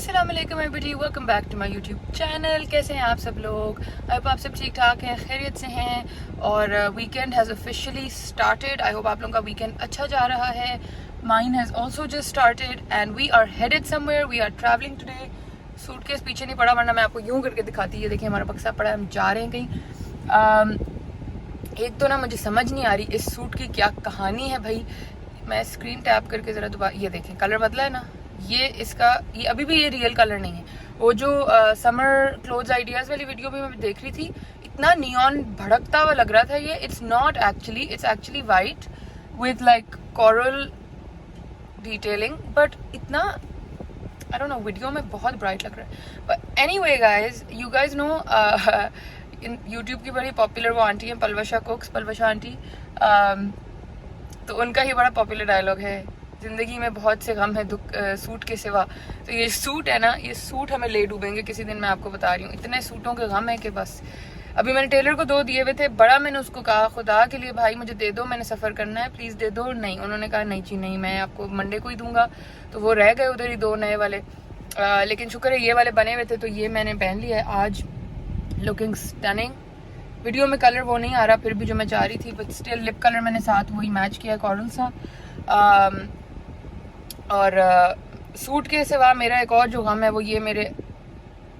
अस्सलाम वालेकुम everybody, welcome back to my YouTube channel. कैसे हैं आप सब लोग? आई होप आप सब ठीक ठाक हैं, खैरियत से हैं। और weekend has officially started. I hope आप लोगों का वीकेंड अच्छा जा रहा है। Mine has also just started and we are headed somewhere. We are travelling today. Suitcase पीछे नहीं पड़ा, वरना मैं आपको यूँ करके दिखाती। ये देखिए हमारा बक्सा पड़ा है, हम जा रहे हैं कहीं। एक तो ना मुझे समझ नहीं आ रही इस सूट की क्या कहानी है भाई। मैं स्क्रीन टैप करके ज़रा दोबारा, ये देखें कलर बदला है ना। ये इसका ये अभी भी ये रियल कलर नहीं है। वो जो समर क्लोथ्स आइडियाज़ वाली वीडियो भी मैं देख रही थी, इतना नियॉन भड़कता हुआ लग रहा था। ये it's not actually, it's actually white with like coral detailing, but इतना आई डोंट नो, वीडियो में बहुत ब्राइट लग रहा है। But anyway guys, you guys know YouTube की बड़ी पॉपुलर वो आंटी है पलवशा कुक्स, पलवशा आंटी। तो उनका ही बड़ा पॉपुलर डायलॉग है, ज़िंदगी में बहुत से गम है दुख सूट के सिवा। तो ये सूट है ना, ये सूट हमें ले डूबेंगे किसी दिन, मैं आपको बता रही हूँ। इतने सूटों के गम है कि बस। अभी मैंने टेलर को 2 दिए हुए थे, बड़ा मैंने उसको कहा खुदा के लिए भाई मुझे दे दो, मैंने सफ़र करना है, प्लीज़ दे दो। नहीं, उन्होंने कहा नहीं जी नहीं, मैं आपको मंडे को ही दूंगा। तो वो रह गए उधर ही 2 नए वाले। लेकिन शुक्र है ये वाले बने हुए थे, तो ये मैंने पहन लिया है आज। Looking stunning. वीडियो में कलर वो नहीं आ रहा फिर भी जो मैं चाह रही थी, बट स्टिल लिप कलर मैंने साथ वही मैच किया, कॉरल सा। और सूट के सिवा मेरा एक और जो गम है वो ये मेरे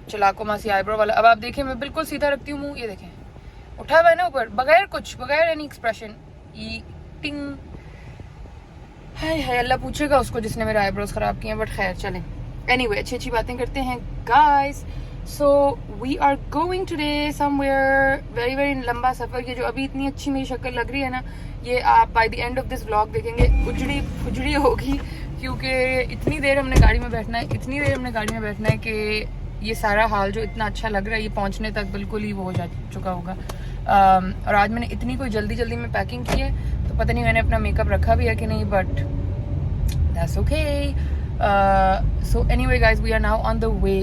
चलाको मासी आईब्रो वाला। अब आप देखें मैं बिल्कुल सीधा रखती हूँ मुँह, ये देखें उठा हुआ है ना ऊपर, बगैर कुछ, बगैर एनी एक्सप्रेशन। ईटिंग है अल्लाह पूछेगा उसको जिसने मेरे आईब्रोज खराब किए हैं, बट खैर चलें। एनीवे, अच्छी अच्छी बातें करते हैं guys. So we are going today somewhere, very very लंबा सफ़र। ये जो अभी इतनी अच्छी मेरी शक्ल लग रही है ना, ये आप by the end of this vlog देखेंगे उजड़ी फुजड़ी होगी, क्योंकि इतनी देर हमने गाड़ी में बैठना है, इतनी देर हमने गाड़ी में बैठना है कि ये सारा हाल जो इतना अच्छा लग रहा है ये पहुंचने तक बिल्कुल ही वो हो जा चुका होगा। और आज मैंने इतनी कोई जल्दी जल्दी में पैकिंग की है, तो पता नहीं मैंने अपना मेकअप रखा भी है कि नहीं, but that's okay. So anyway guys, we are now on the way.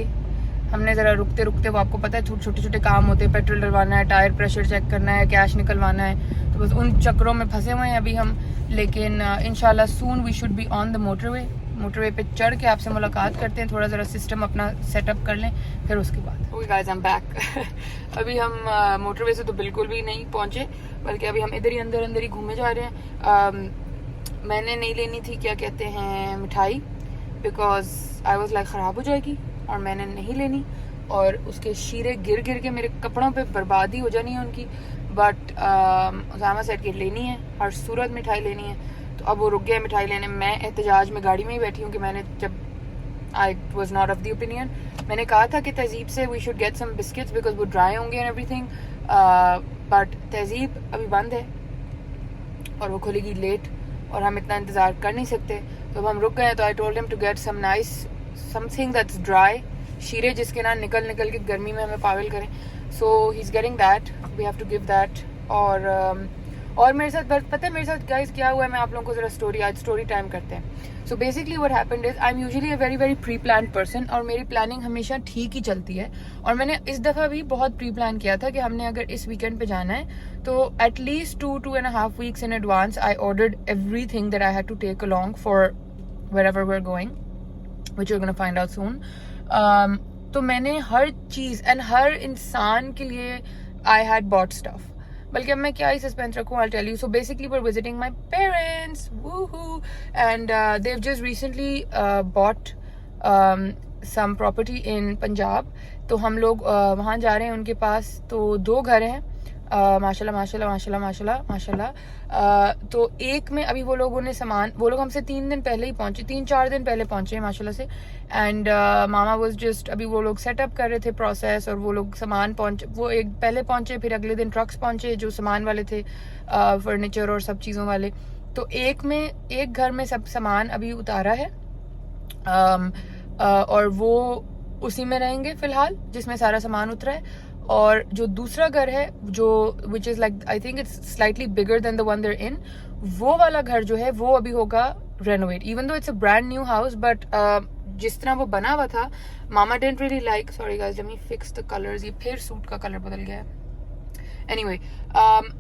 हमने ज़रा रुकते रुकते, वो आपको पता है छोटे छोटे काम होते हैं, पेट्रोल डलवाना है, टायर प्रेशर चेक करना है, कैश निकलवाना है, तो बस उन चक्रों में फंसे हुए हैं अभी हम। लेकिन इंशाल्लाह soon we should be on the motorway. Motorway पे चढ़ के आपसे मुलाकात करते हैं, थोड़ा ज़रा सिस्टम अपना सेटअप कर लें, फिर उसके बाद। Okay guys, I am back. अभी हम मोटरवे से तो बिल्कुल भी नहीं पहुँचे, बल्कि अभी हम इधर ही अंदर ही घूमे जा रहे हैं। मैंने नहीं लेनी थी क्या कहते हैं मिठाई, बिकॉज आई वॉज लाइक ख़राब हो जाएगी, और मैंने नहीं लेनी, और उसके शीरे गिर गिर के मेरे कपड़ों पे बर्बादी हो जानी है उनकी। बट उसामा सेट की लेनी है, हर सूरत मिठाई लेनी है। तो अब वो रुक गया मिठाई लेने। मैं एहतजाज में गाड़ी में ही बैठी हूँ कि मैंने जब I was not of the opinion, मैंने कहा था कि तहजीब से we should get some biscuits because वो ड्राई होंगे एंड एवरीथिंग, बट तहजीब अभी बंद है और वो खुलेगी लेट, और हम इतना इंतज़ार कर नहीं सकते। तो अब हम रुक गए। तो I told him to get some nice something that's dry, शीरे जिसके ना निकल निकल के गर्मी में हमें पागल करें। So he is getting that, we have to give that. और मेरे साथ पता है मेरे साथ गाइस क्या हुआ है, मैं आप लोगों को ज़रा आज स्टोरी टाइम करते हैं। So basically what happened is, I am usually a very very pre planned person, और मेरी प्लानिंग हमेशा ठीक ही चलती है। और मैंने इस दफ़ा भी बहुत प्री प्लान किया था कि हमने अगर इस वीकेंड पे जाना है तो at least 2.5 weeks in advance I ordered everything that I had to take along for wherever we're going, which you're gonna find out soon. तो मैंने हर चीज़ एंड हर इंसान के लिए आई हैड बॉट स्टफ। बल्कि अब मैं क्या ही सस्पेंस रखूँ, I tell you. So basically we are visiting my parents, woohoo, and they have just recently bought some property in Punjab. तो हम लोग वहाँ जा रहे हैं उनके पास। तो 2 घर हैं, माशाल्लाह माशाल्लाह माशाल्लाह माशाल्लाह माशाल्लाह। तो एक में अभी वो लोगों ने सामान, वो लोग हमसे 3 दिन पहले ही पहुंचे, 3-4 दिन पहले पहुंचे माशाल्लाह से। एंड मामा वाज जस्ट, अभी वो लोग सेटअप कर रहे थे प्रोसेस, और वो लोग सामान पहुंचे, वो एक पहले पहुंचे, फिर अगले दिन ट्रक्स पहुंचे जो सामान वाले थे, फर्नीचर और सब चीज़ों वाले। तो एक घर में सब सामान अभी उतारा है, और वो उसी में रहेंगे फिलहाल जिसमें सारा सामान उतरा है। और जो दूसरा घर है जो which is like I think it's slightly bigger than the one there in, वो वाला घर जो है वो अभी होगा renovate, even though it's a brand new house. But जिस तरह वो बना हुआ था, mama didn't really like, sorry guys let me fix the colours, ये फिर सूट का कलर बदल गया है। एनीवे,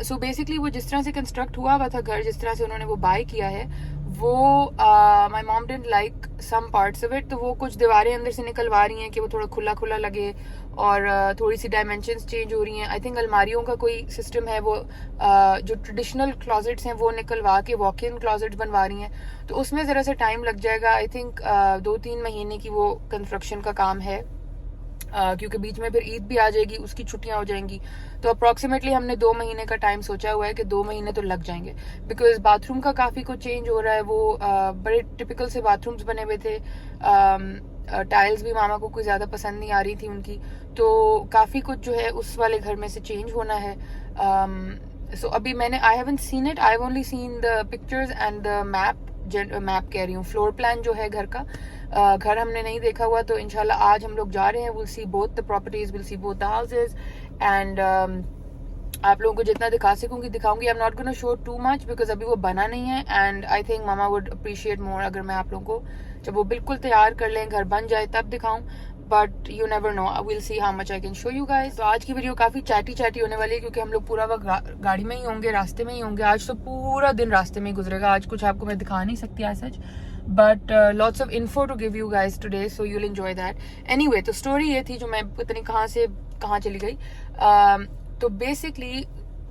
सो बेसिकली वो जिस तरह से कंस्ट्रक्ट हुआ था घर, जिस तरह से उन्होंने वो बाय किया है, वो my mom didn't like some parts of it, तो वो कुछ दीवारें अंदर से निकलवा रही हैं कि वो थोड़ा खुला खुला लगे, और थोड़ी सी डायमेंशंस चेंज हो रही हैं. आई थिंक अलमारियों का कोई सिस्टम है, वो जो ट्रेडिशनल क्लॉजेट्स हैं वो निकलवा के वॉक इन क्लॉजेट्स बनवा रही हैं, तो उसमें ज़रा सा टाइम लग जाएगा. आई थिंक 2-3 महीने की वो कंस्ट्रक्शन का काम है, क्योंकि बीच में फिर ईद भी आ जाएगी, उसकी छुट्टियां हो जाएंगी. तो अप्रॉक्सीमेटली हमने 2 महीने का टाइम सोचा हुआ है कि 2 महीने तो लग जाएंगे, बिकॉज बाथरूम का काफ़ी कुछ चेंज हो रहा है. वो बड़े टिपिकल से बाथरूम्स बने हुए थे, टाइल्स भी मामा को कोई ज़्यादा पसंद नहीं आ रही थी उनकी, तो काफ़ी कुछ जो है उस वाले घर में से चेंज होना है. सो अभी मैंने I haven't seen it, I have only seen the pictures and the map कह रही हूँ, फ्लोर प्लान जो है घर का. घर हमने नहीं देखा हुआ, तो इंशाल्लाह आज हम लोग जा रहे हैं. We'll see both the properties, we'll see both the houses, and आप लोगों को जितना दिखा सकूंगी दिखाऊंगी. I am not gonna show too much because अभी वो बना नहीं है, and I think mama would appreciate more अगर मैं आप लोगों को जब वो बिल्कुल तैयार कर लें, घर बन जाए, तब दिखाऊं. But you never know, will see how much I can show you guys. तो आज की वीडियो काफी चैटी होने वाली है, क्योंकि हम लोग पूरा वक्त गाड़ी में ही होंगे, रास्ते में ही होंगे. आज तो पूरा दिन रास्ते में ही गुजरेगा. आज कुछ आपको मैं दिखा नहीं सकती आज सच, but lots of info to give you guys today, so you will enjoy that. Anyway, तो स्टोरी ये थी जो मैं पता नहीं कहाँ से कहाँ चली गई. तो बेसिकली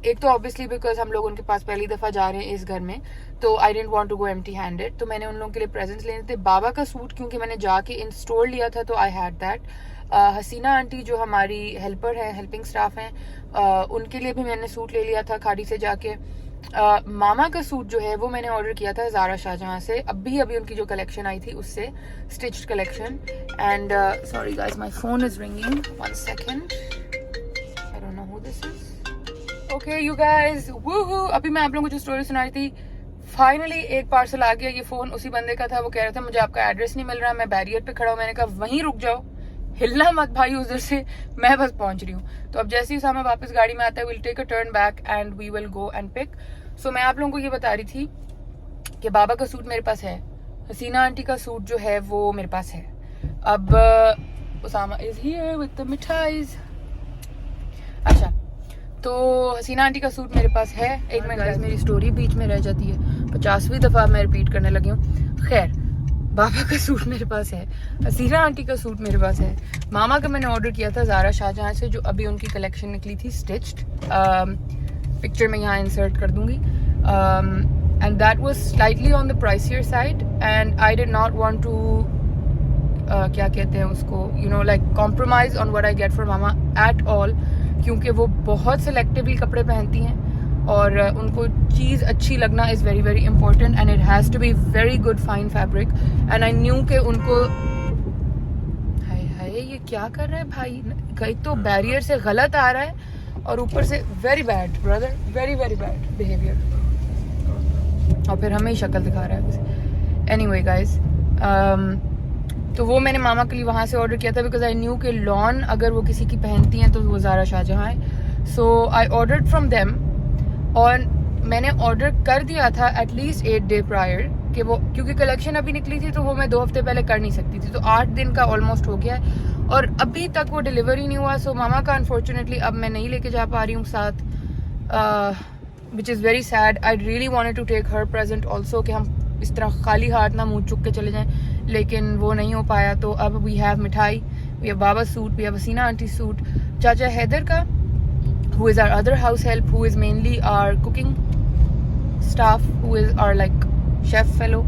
एक तो ऑब्वियसली बिकॉज हम लोग उनके पास पहली दफा जा रहे हैं इस घर में, तो I didn't want to go empty handed. तो मैंने उन लोगों के लिए प्रेजेंट्स लेने थे. बाबा का सूट क्योंकि मैंने जाके इन स्टोर लिया था, तो I had that. Hasina aunty जो हमारी हेल्पर है, हेल्पिंग स्टाफ हैं, उनके लिए भी मैंने सूट ले लिया था खाड़ी से जाके. मामा का सूट जो है वो मैंने ऑर्डर किया था ज़ारा शाहजहां से, अभी उनकी जो कलेक्शन आई थी उससे, stitched collection. And sorry guys, my phone is ringing, 1 second, I don't know who this is. Okay you guys, वूहू, अभी मैं आप लोगों को जो स्टोरी सुना रही थी, फाइनली एक पार्सल आ गया. ये फोन उसी बंदे का था. वो कह रहा था मुझे आपका एड्रेस नहीं मिल रहा, मैं बैरियर पे खड़ा हूँ. मैंने कहा वहीं रुक जाओ, हिलना मत भाई उधर से, मैं बस पहुंच रही हूँ. तो अब जैसे ही सामा वापस गाड़ी में आता है, we'll take a turn back and we will go and pick. So मैं आप लोगों को ये बता रही थी कि बाबा का सूट मेरे पास है, हसीना आंटी का सूट जो है वो मेरे पास है. अब Usama is here with the mithais. अच्छा, तो हसीना आंटी का सूट मेरे पास है. एक मिनट, मेरी स्टोरी बीच में रह जाती है, 50वीं दफा मैं रिपीट करने लगी हूँ. खैर, बाबा का सूट मेरे पास है, हसीना आंटी का सूट मेरे पास है. मामा का मैंने ऑर्डर किया था ज़ारा शाहजहां से, जो अभी उनकी कलेक्शन निकली थी स्टिच्ड. पिक्चर में यहाँ इंसर्ट कर दूंगी. And that was slightly on the pricier side, and I did not want to क्या कहते हैं उसको, you know, like compromise on what I get from mama at all, क्योंकि वो बहुत सिलेक्टिवली कपड़े पहनती हैं और उनको चीज़ अच्छी लगना is very very important, and it has to be very good fine fabric. And I knew के उनको, हाय हाय ये क्या कर रहा है भाई, कहीं तो बैरियर से गलत आ रहा है और ऊपर से very bad brother, very very bad behaviour, और फिर हमें ही शक्ल दिखा रहा है. एनीवे गाइस, तो वो मैंने मामा के लिए वहाँ से ऑर्डर किया था, बिकॉज आई न्यू के लॉन अगर वो किसी की पहनती हैं तो वो ज़ारा शाहजहां है. सो आई ऑर्डर्ड फ्रॉम देम, और मैंने ऑर्डर कर दिया था एटलीस्ट 8 डे प्रायर कि वो, क्योंकि कलेक्शन अभी निकली थी तो वो मैं 2 हफ्ते पहले कर नहीं सकती थी, तो 8 दिन का ऑलमोस्ट हो गया है और अभी तक वो डिलीवरी नहीं हुआ. सो मामा का अनफॉर्चुनेटली अब मैं नहीं लेके जा पा रही हूँ साथ, which is very sad. I really wanted to take her present also, कि हम इस तरह खाली हाथ ना मुँह चुक के चले जाएं, लेकिन वो नहीं हो पाया. तो अब we have mithai, we have baba suit, we have Haseena aunty suit, chacha Haider का, who is our other house help, who is mainly our cooking staff, who is our like chef fellow.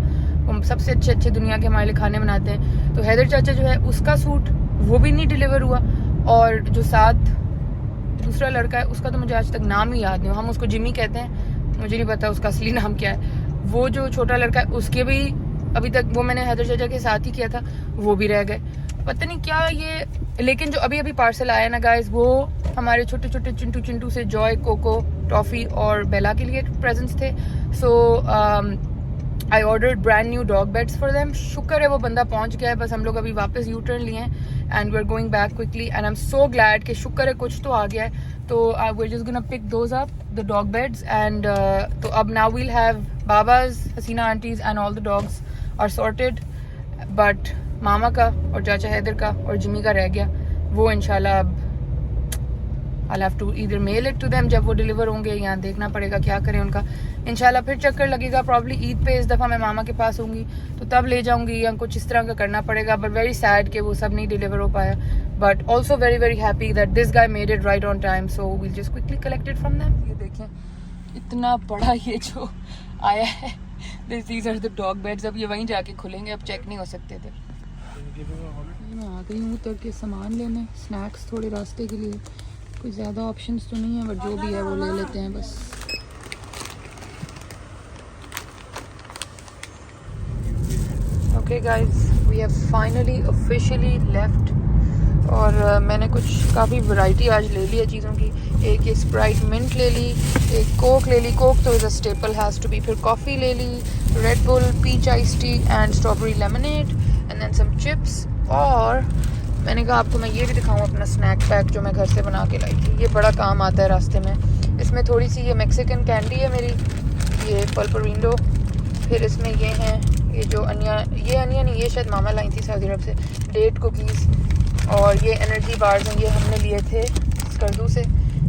हम सबसे अच्छे दुनिया के हमारे लिए खाने बनाते हैं. तो हैदर चाचा जो है उसका सूट वो भी नहीं डिलीवर हुआ, और जो साथ दूसरा लड़का है उसका तो मुझे आज तक नाम ही याद नहीं, हम उसको जिमी कहते हैं, मुझे नहीं पता उसका असली नाम क्या है. वो जो छोटा लड़का है उसके भी अभी तक, वो मैंने हैदर चाचा के साथ ही किया था, वो भी रह गए, पता नहीं क्या ये. लेकिन जो अभी पार्सल आया ना गाइस, वो हमारे छोटे छोटे चिंटू से जॉय, कोको, टॉफी और बेला के लिए प्रेजेंट्स थे. So I ordered brand new dog beds for them. शुक्र है वो बंदा पहुंच गया है, बस हम लोग अभी वापस यू टर्न लिए हैं and we are going back quickly, and I am so glad कि शुक्र है कुछ तो आ गया है. तो we are just gonna pick those up, the dog beds, and तो अब नाउ वील हैव बाबाज, Hasina aunties and all the dogs are sorted. But mama का और चाचा हैदर का और जिमी का रह गया, वो इंशाल्लाह अब I'll have to either mail it to them जब वो डिलीवर होंगे, या देखना पड़ेगा क्या करें उनका. इंशाल्लाह फिर चक्कर लगेगा. प्रॉब्ली ईद पे इस दफ़ा मैं मामा के पास होंगी तो तब ले जाऊंगी, या कुछ इस तरह का करना पड़ेगा. बट वेरी सैड कि वो सब नहीं डिलीवर हो पाया. But also very very happy that this guy made it right on time. So we'll just quickly collect it from them. ये देखें इतना बड़ा ये जो आया है. These are the dog beds. अब ये वहीं जाके खुलेंगे, अब चेक नहीं हो सकते थे. मैं आ गई हूँ उतर के सामान लेने, स्नैक्स थोड़े रास्ते के लिए. कोई ज़्यादा ऑप्शंस तो नहीं है, बट जो भी है वो ले लेते हैं बस. Okay guys, we have finally officially left. और मैंने कुछ काफ़ी वैरायटी आज ले ली है चीज़ों की. एक ये स्प्राइट मिंट ले ली, एक कोक ले ली. कोक तो is a staple has to be. फिर कॉफ़ी ले ली, red bull, peach ice tea and strawberry lemonade and then some chips. और मैंने कहा आपको मैं ये भी दिखाऊं अपना स्नैक पैक जो मैं घर से बना के लाई थी. ये बड़ा काम आता है रास्ते में. इसमें थोड़ी सी ये मैक्सिकन कैंडी है मेरी, ये पल्परिंडो. फिर इसमें ये हैं ये जो अनियन नहीं, ये शायद मामा लाई थी सऊदी अरब से. डेट कुकीज़ और ये एनर्जी बार्स हैं, ये हमने लिए थे स्कर्दू से.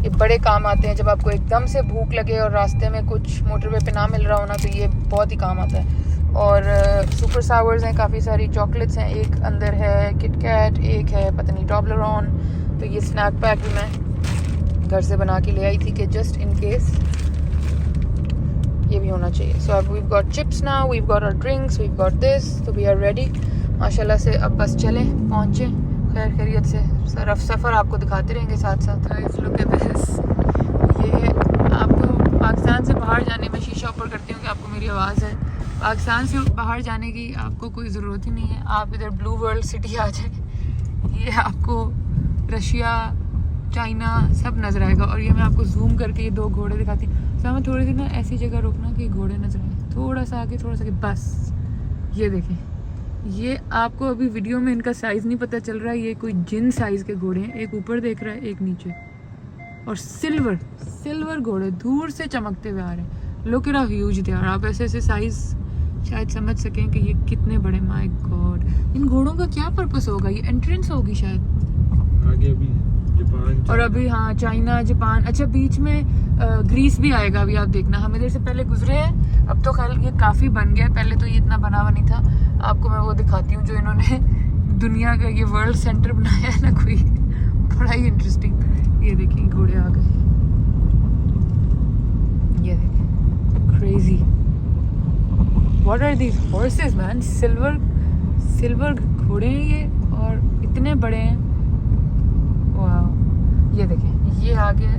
ये बड़े काम आते हैं जब आपको एकदम से भूख लगे और रास्ते में कुछ मोटरवे पे ना मिल रहा हो ना, तो ये बहुत ही काम आता है. और सुपर सावर्स हैं काफ़ी सारी. चॉकलेट्स हैं, एक अंदर है किटकैट, एक है पता नहीं टॉबलरॉन. तो ये स्नैक पैक भी मैं घर से बना के ले आई थी कि जस्ट इन केस ये भी होना चाहिए. सो अब we've got chips now, we've got our drinks, we've got this. तो वी आर रेडी माशाल्लाह से. अब बस चलें, पहुँचे खैर खैरियत से. सफ़र आपको दिखाते रहेंगे साथ साथ. Look at this. ये आपको पाकिस्तान से बाहर जाने में शीशा ऊपर करती हूँ कि आपको मेरी आवाज़ है. पाकिस्तान से बाहर जाने की आपको कोई ज़रूरत ही नहीं है. आप इधर ब्लू वर्ल्ड सिटी आ जाए, ये आपको रशिया, चाइना सब नज़र आएगा. और ये मैं आपको जूम करके ये दो घोड़े दिखाती हूँ. तो हमें थोड़ी सी ना ऐसी जगह रोकना कि घोड़े नज़र आए. थोड़ा सा आगे, थोड़ा सा आगे, बस. ये देखें, ये आपको अभी वीडियो में इनका साइज़ नहीं पता चल रहा है. ये कोई जिन साइज़ के घोड़े हैं. एक ऊपर देख रहा है, एक नीचे. और सिल्वर घोड़े दूर से चमकते हुए आ रहे हैं. Look at how huge they are. आप ऐसे ऐसे साइज़ शायद समझ सकें कि ये कितने बड़े. माय गॉड, इन घोड़ों का क्या पर्पस होगा? ये एंट्रेंस होगी शायद आगे. अभी जापान और अभी हाँ चाइना, जापान. अच्छा बीच में ग्रीस भी आएगा. अभी आप देखना, हम इधर से पहले गुजरे हैं. अब तो खैर ये काफ़ी बन गया, पहले तो ये इतना बना हुआ नहीं था. आपको मैं वो दिखाती हूँ जो इन्होंने दुनिया का ये वर्ल्ड सेंटर बनाया है ना कोई. बड़ा ही इंटरेस्टिंग. ये देखिए घोड़े आ गए. ये देखिए crazy. What are these horses man? Silver घोड़े हैं ये, और इतने बड़े हैं. वाह, ये देखें ये आ गया.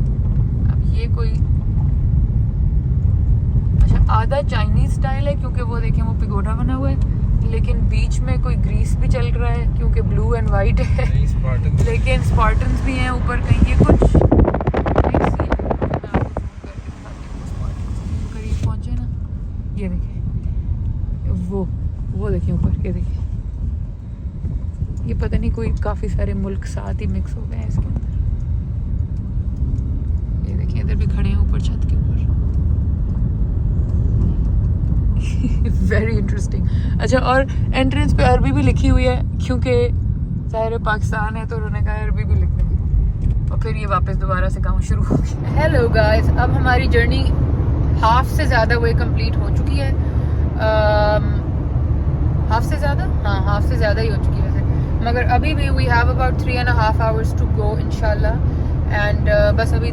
अब ये कोई अच्छा आधा चाइनीज स्टाइल है क्योंकि वो देखें वो पिगोडा बना हुआ है, लेकिन बीच में कोई ग्रीस भी चल रहा है क्योंकि ब्लू एंड वाइट है. लेकिन स्पार्टन्स भी हैं ऊपर कहीं. ये कुछ करीब पहुंचे ना. ये देखें वो देखिए ऊपर. ये देखिए, ये पता नहीं कोई काफ़ी सारे मुल्क साथ ही मिक्स हो गए हैं इसके अंदर. ये देखिए इधर भी खड़े हैं ऊपर छत के ऊपर. Very interesting. अच्छा, और एंट्रेंस पे अरबी भी लिखी हुई है क्योंकि ज़ाहिर पाकिस्तान है तो उन्होंने कहा अरबी भी लिख देंगे. और फिर ये वापस दोबारा से काम शुरू हो गया. हेलो गाइस, अब हमारी जर्नी हाफ से ज़्यादा वे कंप्लीट हो चुकी है. हाफ से ज़्यादा, हाँ हाफ से ज़्यादा ही हो चुकी है वैसे. मगर अभी भी we have about 3.5 hours to go इंशाल्लाह. एंड बस अभी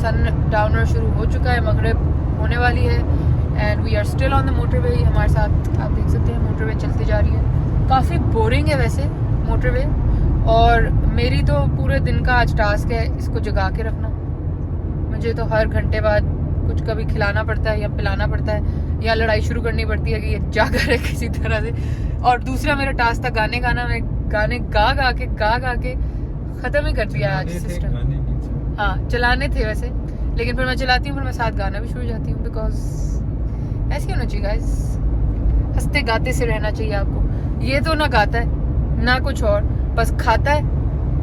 सन डाउनर शुरू हो चुका है, मगरिब होने वाली है. And we are still on the motorway. हमारे साथ आप देख सकते हैं मोटरवे चलती जा रही है. काफ़ी बोरिंग है वैसे मोटरवे. और मेरी तो पूरे दिन का आज टास्क है इसको जगा के रखना. मुझे तो हर घंटे बाद कुछ कभी खिलाना पड़ता है या पिलाना पड़ता है या लड़ाई शुरू करनी पड़ती है कि ये जागा रहे किसी तरह से. और दूसरा मेरा टास्क था गाने गाना. मैं गाने गा गा के ख़त्म ही कर दिया आज सिस्टम. हाँ चलाने थे वैसे, लेकिन फिर मैं चलाती हूँ फिर मैं साथ गाना भी शुरू जाती हूँ. बिकॉज ऐसे होना चाहिए गाइस, हंसते गाते से रहना चाहिए आपको. ये तो ना गाता है ना कुछ और, बस खाता है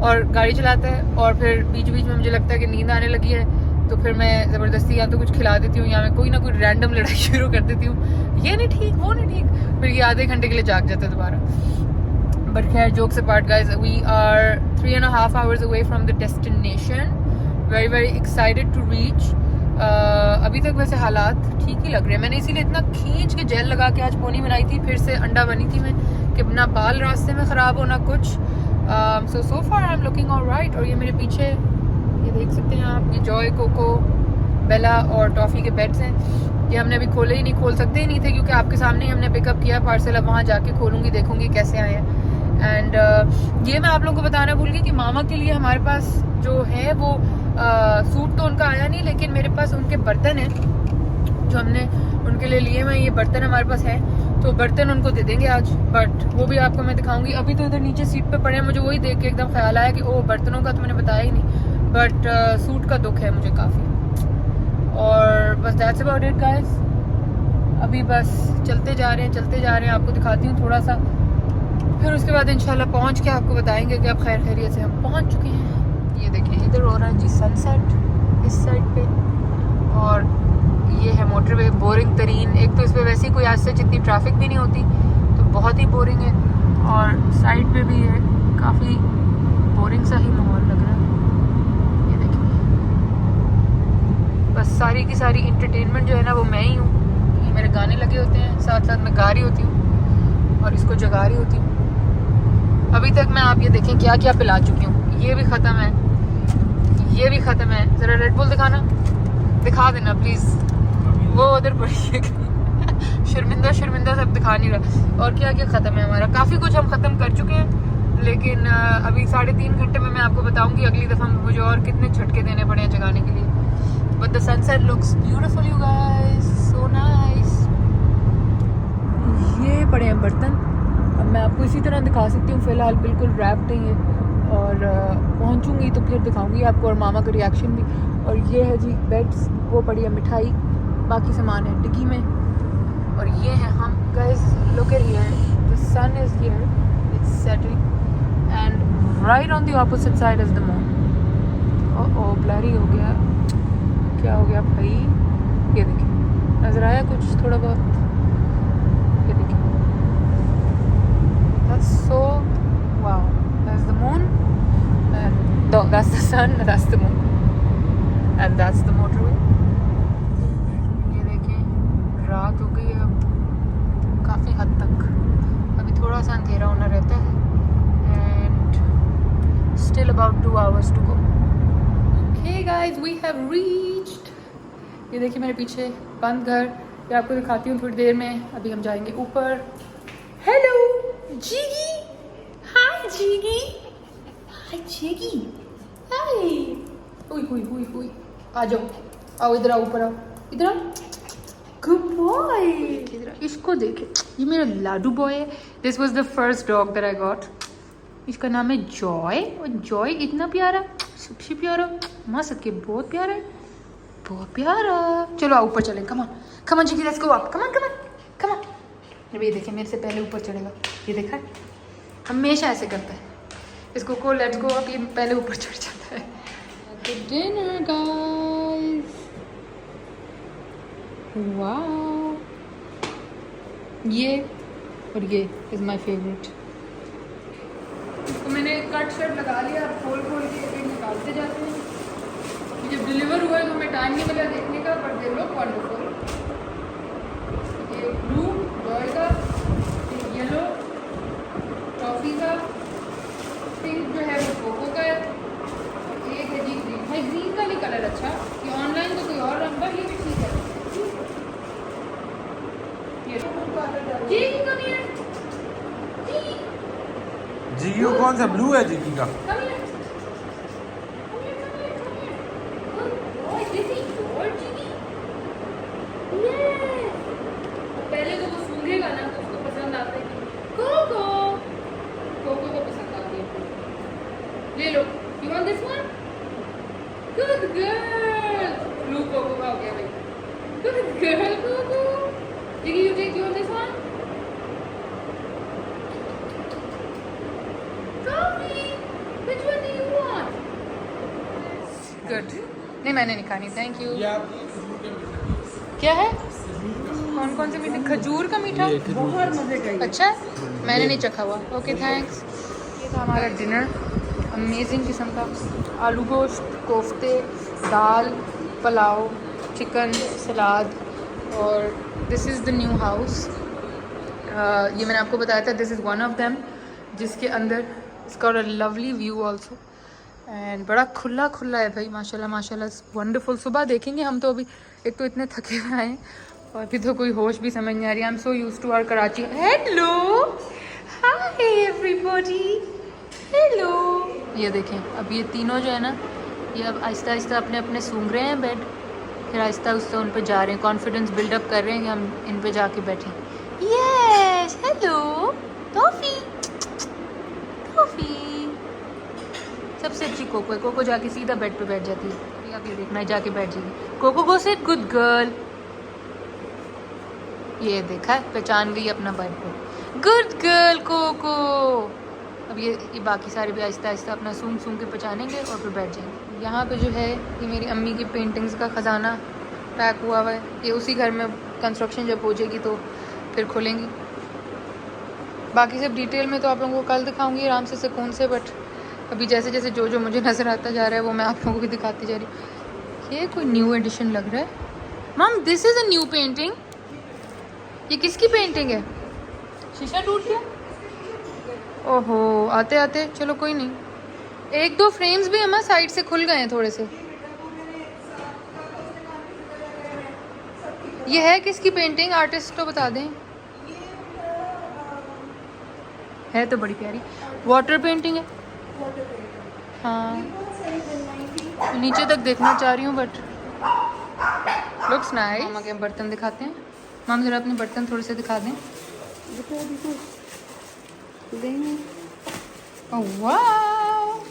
और गाड़ी चलाता है. और फिर बीच बीच में मुझे लगता है कि नींद आने लगी है तो फिर मैं ज़बरदस्ती या तो कुछ खिला देती हूँ या मैं कोई ना कोई रैंडम लड़ाई शुरू कर देती हूँ. ये नहीं ठीक, वो नहीं ठीक, फिर ये आधे घंटे के लिए जाग जाता है दोबारा. बट खैर jokes apart guys, we are 3.5 hours away from the destination. Very very excited to reach. अभी तक वैसे हालात ठीक ही लग रहे हैं। मैंने इसीलिए इतना खींच के जेल लगा के आज पोनी बनाई थी, फिर से अंडा बनी थी मैं कि ना बाल रास्ते में ख़राब हो ना कुछ। सो फार आई एम लुकिंग ऑलराइट। और ये मेरे पीछे ये देख सकते हैं आप, ये जॉय, कोको, बेला और टॉफ़ी के बेड्स हैं। ये हमने अभी खोले ही नहीं, खोल सकते ही नहीं थे क्योंकि आपके सामने ही हमने पिकअप किया पार्सल। अब वहाँ जाके खोलूँगी, देखूँगी कैसे आए हैं। एंड ये मैं आप लोगों को बताना भूल गई कि मामा के लिए हमारे पास जो है वो सूट तो उनका आया नहीं, लेकिन मेरे पास उनके बर्तन हैं जो हमने उनके लिए लिए हुए। ये बर्तन हमारे पास हैं, तो बर्तन उनको दे देंगे आज, बट वो भी आपको मैं दिखाऊंगी। अभी तो इधर नीचे सीट पे पड़े हैं, मुझे वही देख के एकदम ख्याल आया कि ओ बर्तनों का तो मैंने बताया ही नहीं, बट सूट का दुख है मुझे काफ़ी। और बस दैट्स अबाउट इट गाइस। अभी बस चलते जा रहे हैं, आपको दिखाती हूँ थोड़ा सा, फिर उसके बाद इंशाल्लाह पहुँच के आपको बताएंगे कि अब खैर खैरियत से हम पहुँच चुके हैं। ये देखिए इधर हो रहा है जी सनसेट इस साइड पे, और ये है मोटरवे बोरिंग तरीन। एक तो इस पर वैसे ही कोई आज से जितनी ट्रैफिक भी नहीं होती, तो बहुत ही बोरिंग है, और साइड पे भी है काफ़ी बोरिंग सा ही माहौल लग रहा है। ये देखिए बस सारी की सारी इंटरटेनमेंट जो है ना वो मैं ही हूँ। ये मेरे गाने लगे होते हैं, साथ साथ मैं गा रही होती हूँ और इसको जगा रही होती हूँ। अभी तक मैं आप ये देखें क्या क्या पिला चुकी हूँ। ये भी ख़त्म है, ये भी ख़त्म है। ज़रा रेड बुल दिखा देना प्लीज़। वो उधर पड़ी है शर्मिंदा सब दिखा नहीं रहा। और क्या क्या ख़त्म है हमारा, काफ़ी कुछ हम ख़त्म कर चुके हैं, लेकिन अभी 3.5 घंटे में मैं आपको बताऊंगी अगली दफ़ा मुझे और कितने झटके देने पड़े हैं जगाने के लिए। But the sunset looks beautiful you guys, so nice. ये पड़े हैं बर्तन, अब मैं आपको इसी तरह दिखा सकती हूँ, फ़िलहाल बिल्कुल रैप्ड नहीं है, और पहुँचूँगी तो फिर दिखाऊंगी आपको और मामा का रिएक्शन भी। और ये है जी बेड्स, वो पड़ी है मिठाई, बाकी सामान है डिग्गी में, और ये है हम guys. Look at here, the sun is here, it's setting and right on the opposite side is the moon. Oh blurry हो गया, क्या हो गया भाई? ये देखिए नज़र आया कुछ थोड़ा बहुत, ये देखिए that's so wow, that's the moon and that's the sun, that's the moon and that's the motorway। ये देखें रात हो गई है अब काफ़ी हद तक, अभी थोड़ा सा अंधेरा होना रहता है and still about 2 hours to go। Okay guys, we have reached। ये देखिए मेरे पीछे बंद घर, ये आपको दिखाती हूँ थोड़ी देर में। अभी हम जाएंगे ऊपर। हेलो जीगी, हाय जीगी, हाय जीगी, हाय। हुई आ जाओ, आओ इधर आओ, ऊपर आओ, इधर आओ। गुड बॉय, इधर इसको देखे, ये मेरा लाडू बॉय है। This was the first dog that I got. इसका नाम है जॉय, और जॉय इतना प्यारा, सबसे प्यारा, मस्त के बहुत प्यारा है, बहुत प्यारा। चलो आओ ऊपर चलें, कम ऑन जीगी, let's go up, come on. अब ये देखें मेरे से पहले ऊपर चढ़ेगा, ये देखा है हमेशा ऐसे करता है। इसको को लेट्स गो अप, ये पहले ऊपर चढ़ जाता है। डिनर गाइस, वाओ, ये और ये इज़ माय फेवरेट। इसको मैंने कट शर्ट लगा लिया, अब खोल के फिर निकालते जाते हैं। जब डिलीवर हुआ है तो हमें टाइम नहीं मिला देखने का, बट दे लुक वंडरफुल। ये ब्लू जॉय का, येलो टॉफी का, पिंक जो है वो कोको का है, और एक है जी ग्रीन। है ग्रीन का नहीं कलर अच्छा, ये ऑनलाइन तो कोई और रंग, ये भी ठीक है। ये कमी है जीयू कौन सा ब्लू है जीगी का? पहले तो वो सूंघेगा ना तो उसको पसंद आता है। कोको को पसंद आती है, ले लो। You want this one? Good girl. Blue Coco का हो गया भाई, good girl Coco. Diggy, you want this one? Coffee. Which one do you want? Good. नहीं मैंने नहीं खानी, थैंक यू। क्या है? कौन से मीठे? खजूर का मीठा, बहुत मजे का। अच्छा, मैंने नहीं चखा हुआ। Okay thanks. ये था हमारा डिनर, अमेजिंग किस्म का आलू गोश्त, कोफ्ते, दाल, पुलाव, चिकन, सलाद। और this is the new house. ये मैंने आपको बताया था, this is one of them, जिसके अंदर इसका लवली व्यू ऑल्सो एंड बड़ा खुला खुला है भाई, माशाल्लाह माशाल्लाह, वंडरफुल। सुबह देखेंगे हम तो अभी एक तो इतने थके हुए हैं और अभी तो कोई होश भी समझ नहीं आ रही। I am so used to our Karachi. Hello, hi everybody, hello. ये देखें, अब ये तीनों जो है ना, ये अब आहिस्ता आहिस्ता अपने अपने सूंघ रहे हैं बेड, फिर आहिस्ता आहिस्ता उन पे जा रहे हैं, कॉन्फिडेंस बिल्डअप कर रहे हैं कि हम इन पे जाके बैठें। Yes, hello toffee, toffee. सबसे अच्छी कोको है, कोको जाके सीधा बेड पे बैठ जाती है। आप ये देखना, जाके बैठ जाएगी। कोको को से गुड गर्ल, ये देखा, पहचान गई अपना बेड पे, गुड गर्ल कोको। अब ये बाकी सारे भी आहिस्ता आहिस्ता अपना सूंघ सूंघ के पहचानेंगे और फिर बैठ जाएंगे। यहाँ पे जो है ये मेरी अम्मी की पेंटिंग्स का ख़जाना पैक हुआ हुआ है। ये उसी घर में कंस्ट्रक्शन जब हो जाएगी तो फिर खोलेंगी। बाकी सब डिटेल में तो आप लोगों को कल दिखाऊंगी आराम से, सुकून से। बट अभी जैसे जैसे जो जो मुझे नज़र आता जा रहा है वो मैं आप लोगों को दिखाती जा रही हूँ। ये कोई न्यू एडिशन लग रहा है। मम, this is a new painting. ये किसकी पेंटिंग है? शीशा टूट गया? ओहो, आते आते, चलो कोई नहीं। एक दो फ्रेम्स भी हमारे साइड से खुल गए हैं थोड़े से। ये है किसकी पेंटिंग? आर्टिस्ट तो बता दें। है तो बड़ी प्यारी, वाटर पेंटिंग है। हाँ, नीचे तक देखना चाह रही हूँ बट लुक्स नाइस। मामा के बर्तन दिखाते हैं। माम जरा अपने बर्तन थोड़े से दिखा दें। Oh wow,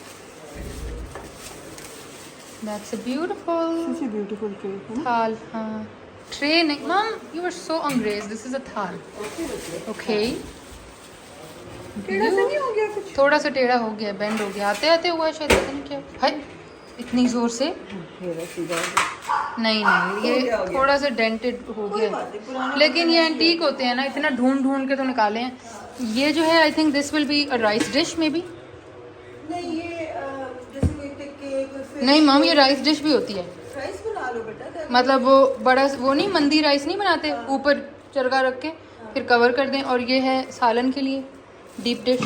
that's a beautiful. Such a beautiful tray. थाल, हाँ, ट्रे नहीं मम, you are so अंग्रेज। This is a थाल। Okay. टेढ़ा सा नहीं हो गया कुछ? थोड़ा सा टेढ़ा हो गया, बेंड हो गया, आते आते हुआ शायद, पता नहीं क्या। हाय, इतनी जोर से नहीं, ये थोड़ा सा डेंटेड हो गया, लेकिन ये एंटीक होते हैं ना, इतना ढूंढ ढूंढ के तो निकाले हैं। ये जो है, I think this will be a rice dish may be. नहीं, ये जैसे कोई टिक्के, नहीं मम, ये राइस डिश भी होती है। राइस बना लो बेटा। मतलब वो बड़ा, वो नहीं, मंदी राइस नहीं बनाते, ऊपर चरगा रख के फिर कवर कर दें। और ये है सालन के लिए डीप डिश।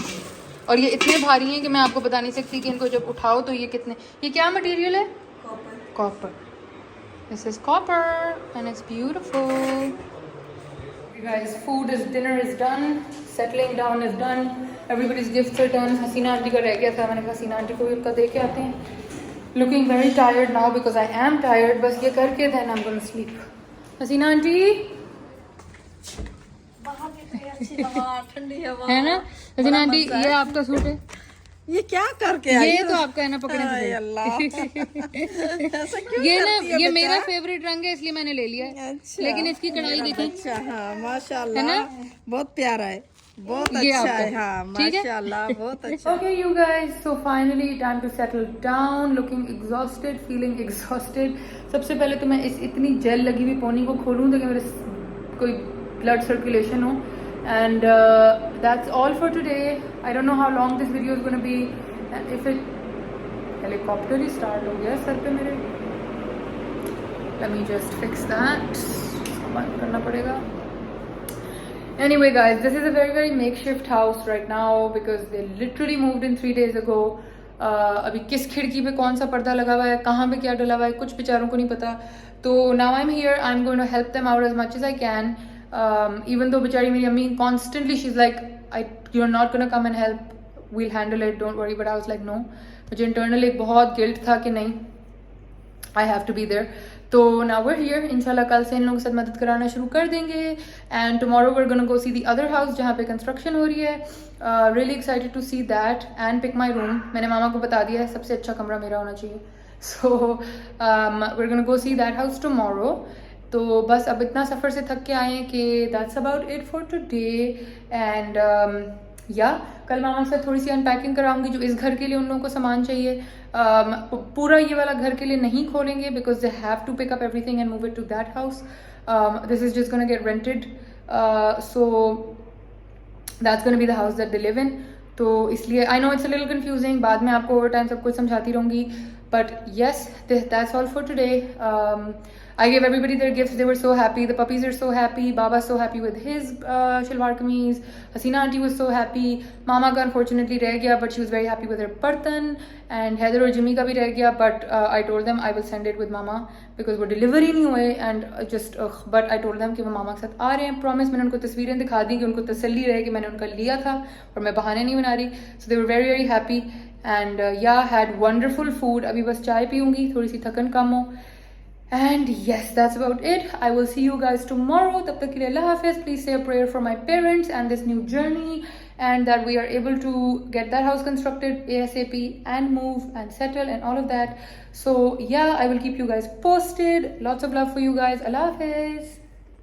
और ये इतने भारी हैं कि मैं आपको बता नहीं सकती कि इनको जब उठाओ तो ये कितने। ये क्या मटेरियल है? Copper. This is copper and it's beautiful. Guys, food is, dinner is done, settling down is done, everybody's gifts are done. Haseena aunty का रह गया था, मैंने कहा हसीना आंटी को भी उनका दे के आते हैं। Looking very tired now because I am tired. बस ये करके then I am going to sleep. Haseena aunty ठंडी हवा है ना? हसीना आंटी, ये आपका सूट है? ये क्या करके आई? ये तो आपका है ना, पकड़े हाय अल्लाह। ऐसा क्यों ये ना, करती है ये बेटा? मेरा फेवरेट रंग है इसलिए मैंने ले लिया है। अच्छा, लेकिन इसकी कढ़ाई देखें। अच्छा, हाँ माशाल्लाह, है ना? बहुत प्यारा है, बहुत ये अच्छा आपका। है। हाँ ठीक है? माशाल्लाह, बहुत अच्छा। Okay, you guys, so finally time to settle down. Looking exhausted, feeling exhausted. सबसे पहले तो मैं इस इतनी जेल लगी हुई पोनी को खोलूँ ताकि मेरे कोई ब्लड सर्कुलेशन हो। And that's all for today. I don't know how long this video is going to be. If it helicopter he start हो गया सर पे मेरे। Let me just fix that. इसको बंद करना पड़ेगा। Anyway guys, this is a very very makeshift house right now because they literally moved in 3 days ago. अभी किस खिड़की पे कौन सा पर्दा लगा हुआ है, कहाँ पे क्या डला हुआ है, कुछ बेचारों को नहीं पता। तो now I'm here, I'm going to help them out as much as I can. Even though बेचारी मेरी अम्मी constantly she's like, you're not gonna come and help, we'll handle it, don't worry. But I was like no, मुझे internally एक बहुत guilt था कि नहीं, I have to be there. तो now we're here. इंशाल्लाह कल से इन लोगों के साथ मदद कराना शुरू कर देंगे। And tomorrow we're gonna go see the other house जहाँ पे construction हो रही है। Really excited to see that and pick my room. मैंने मामा को बता दिया है सबसे अच्छा कमरा मेरा होना चाहिए। So we're gonna go see that house tomorrow. तो बस अब इतना सफ़र से थक के आए हैं कि that's about it for today. And या कल मामा से थोड़ी सी अनपैकिंग कराऊंगी जो इस घर के लिए उन लोगों को सामान चाहिए। पूरा ये वाला घर के लिए नहीं खोलेंगे because they have to pick up everything and move it to that house. This is just gonna get rented, so that's gonna be the house that they live in. तो इसलिए I know it's a little confusing, बाद में आपको over time सब कुछ समझाती रहूँगी, but yes that's all for today. I gave everybody their gifts. They were so happy. The puppies are so happy. Baba's so happy with his shalwar kameez. Hasina auntie was so happy. Mama ka unfortunately reh gaya, but she was very happy with her bartan. And Heather और Jimmy का भी रह गया, but I told them I will send it with Mama because वो delivery नहीं हुए, and just but I told them कि वो मामा के साथ आ रहे हैं. Promise मैंने उनको तस्वीरें दिखा दी कि उनको तसल्ली रहे कि मैंने उनका लिया था और मैं बहाने नहीं बना रही. So they were very very happy and yeah, had wonderful food. अभी बस चाय पीऊँगी, थोड़ी सी थकन कम हो. And yes, that's about it. I will see you guys tomorrow. Tab tak ke liye Allah Hafiz. Please say a prayer for my parents and this new journey, and that we are able to get that house constructed ASAP and move and settle and all of that. So yeah, I will keep you guys posted. Lots of love for you guys. Allah Hafiz.